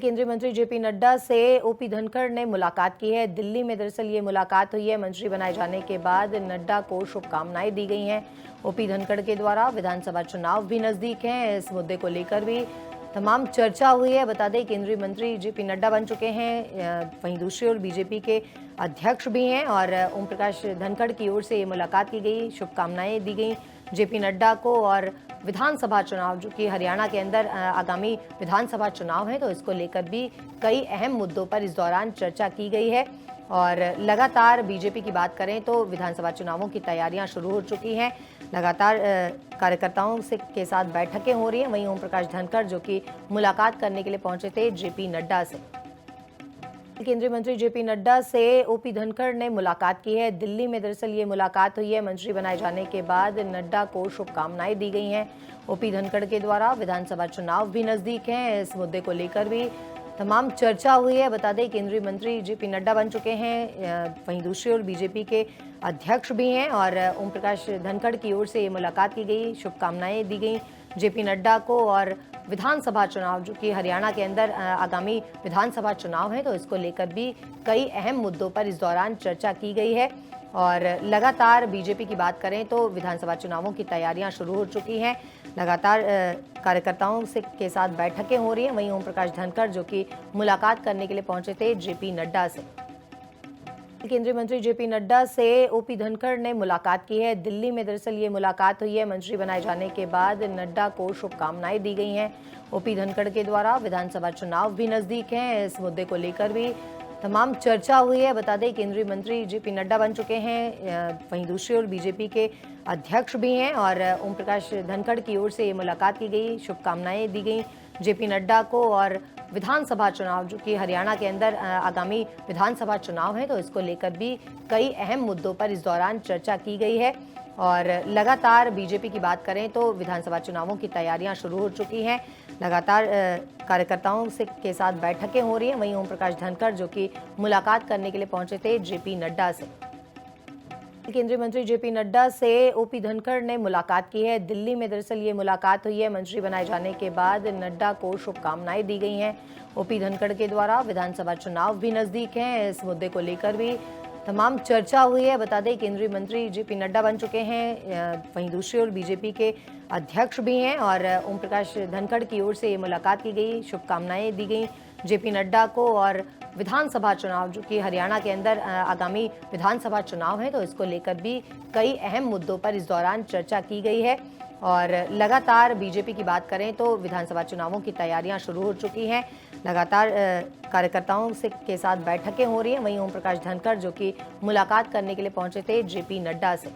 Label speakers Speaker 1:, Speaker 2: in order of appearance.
Speaker 1: केंद्रीय मंत्री जेपी नड्डा से ओपी धनखड़ ने मुलाकात की है। दिल्ली में दरअसल ये मुलाकात हुई है। मंत्री बनाए जाने के बाद नड्डा को शुभकामनाएं दी गई हैं। ओपी धनखड़ के द्वारा विधानसभा चुनाव भी नजदीक हैं, इस मुद्दे को लेकर भी तमाम चर्चा हुई है। बता दें केंद्रीय मंत्री जेपी नड्डा बन चुके हैं, वहीं दूसरी ओर बीजेपी के अध्यक्ष भी हैं और ओम प्रकाश धनखड़ की ओर से ये मुलाकात की गई, शुभकामनाएं दी गई जेपी नड्डा को। और विधानसभा चुनाव जो कि हरियाणा के अंदर आगामी विधानसभा चुनाव है, तो इसको लेकर भी कई अहम मुद्दों पर इस दौरान चर्चा की गई है। और लगातार बीजेपी की बात करें तो विधानसभा चुनावों की तैयारियां शुरू हो चुकी हैं। लगातार कार्यकर्ताओं के साथ बैठकें हो रही हैं। वहीं ओम प्रकाश धनखड़ जो कि मुलाकात करने के लिए पहुंचे थे जेपी नड्डा से। केंद्रीय मंत्री जेपी नड्डा से ओपी धनखड़ ने मुलाकात की है। दिल्ली में दरअसल ये मुलाकात हुई है। मंत्री बनाए जाने के बाद नड्डा को शुभकामनाएं दी गई हैं। ओपी धनखड़ के द्वारा विधानसभा चुनाव भी नजदीक हैं, इस मुद्दे को लेकर भी तमाम चर्चा हुई है। बता दें केंद्रीय मंत्री जेपी नड्डा बन चुके हैं, वहीं दूसरी ओर बीजेपी के अध्यक्ष भी हैं और ओम प्रकाश धनखड़ की ओर से ये मुलाकात की गई, शुभकामनाएं दी गई जेपी नड्डा को। और विधानसभा चुनाव जो कि हरियाणा के अंदर आगामी विधानसभा चुनाव है, तो इसको लेकर भी कई अहम मुद्दों पर इस दौरान चर्चा की गई है। और लगातार बीजेपी की बात करें तो विधानसभा चुनावों की तैयारियां शुरू हो चुकी हैं। लगातार कार्यकर्ताओं के साथ बैठकें हो रही हैं। वहीं ओम प्रकाश धनखड़ जो कि मुलाकात करने के लिए पहुंचे थे जेपी नड्डा से। केंद्रीय मंत्री जेपी नड्डा से ओपी धनखड़ ने मुलाकात की है। दिल्ली में दरअसल ये मुलाकात हुई है। मंत्री बनाए जाने के बाद नड्डा को शुभकामनाएं दी गई हैं। ओपी धनखड़ के द्वारा विधानसभा चुनाव भी नजदीक हैं, इस मुद्दे को लेकर भी तमाम चर्चा हुई है। बता दें केंद्रीय मंत्री जेपी नड्डा बन चुके हैं, वहीं दूसरी ओर बीजेपी के अध्यक्ष भी हैं और ओम प्रकाश धनखड़ की ओर से ये मुलाकात की गई, शुभकामनाएं दी गई जेपी नड्डा को। और विधानसभा चुनाव जो कि हरियाणा के अंदर आगामी विधानसभा चुनाव है, तो इसको लेकर भी कई अहम मुद्दों पर इस दौरान चर्चा की गई है। और लगातार बीजेपी की बात करें तो विधानसभा चुनावों की तैयारियां शुरू हो चुकी हैं। लगातार कार्यकर्ताओं के साथ बैठकें हो रही हैं। वहीं ओम प्रकाश धनखड़ जो कि मुलाकात करने के लिए पहुंचे थे जेपी नड्डा से। केंद्रीय मंत्री जेपी नड्डा से ओपी धनखड़ ने मुलाकात की है। दिल्ली में दरअसल ये मुलाकात हुई है। मंत्री बनाए जाने के बाद नड्डा को शुभकामनाएं दी गई हैं। ओपी धनखड़ के द्वारा विधानसभा चुनाव भी नजदीक हैं, इस मुद्दे को लेकर भी तमाम चर्चा हुई है। बता दें केंद्रीय मंत्री जेपी नड्डा बन चुके हैं, वहीं दूसरी ओर बीजेपी के अध्यक्ष भी हैं और ओम प्रकाश धनखड़ की ओर से ये मुलाकात की गई, शुभकामनाएं दी गई जेपी नड्डा को। और विधानसभा चुनाव जो कि हरियाणा के अंदर आगामी विधानसभा चुनाव है, तो इसको लेकर भी कई अहम मुद्दों पर इस दौरान चर्चा की गई है। और लगातार बीजेपी की बात करें तो विधानसभा चुनावों की तैयारियां शुरू हो चुकी हैं। लगातार कार्यकर्ताओं के साथ बैठकें हो रही हैं। वहीं ओम प्रकाश धनखड़ जो कि मुलाकात करने के लिए पहुंचे थे जेपी नड्डा से।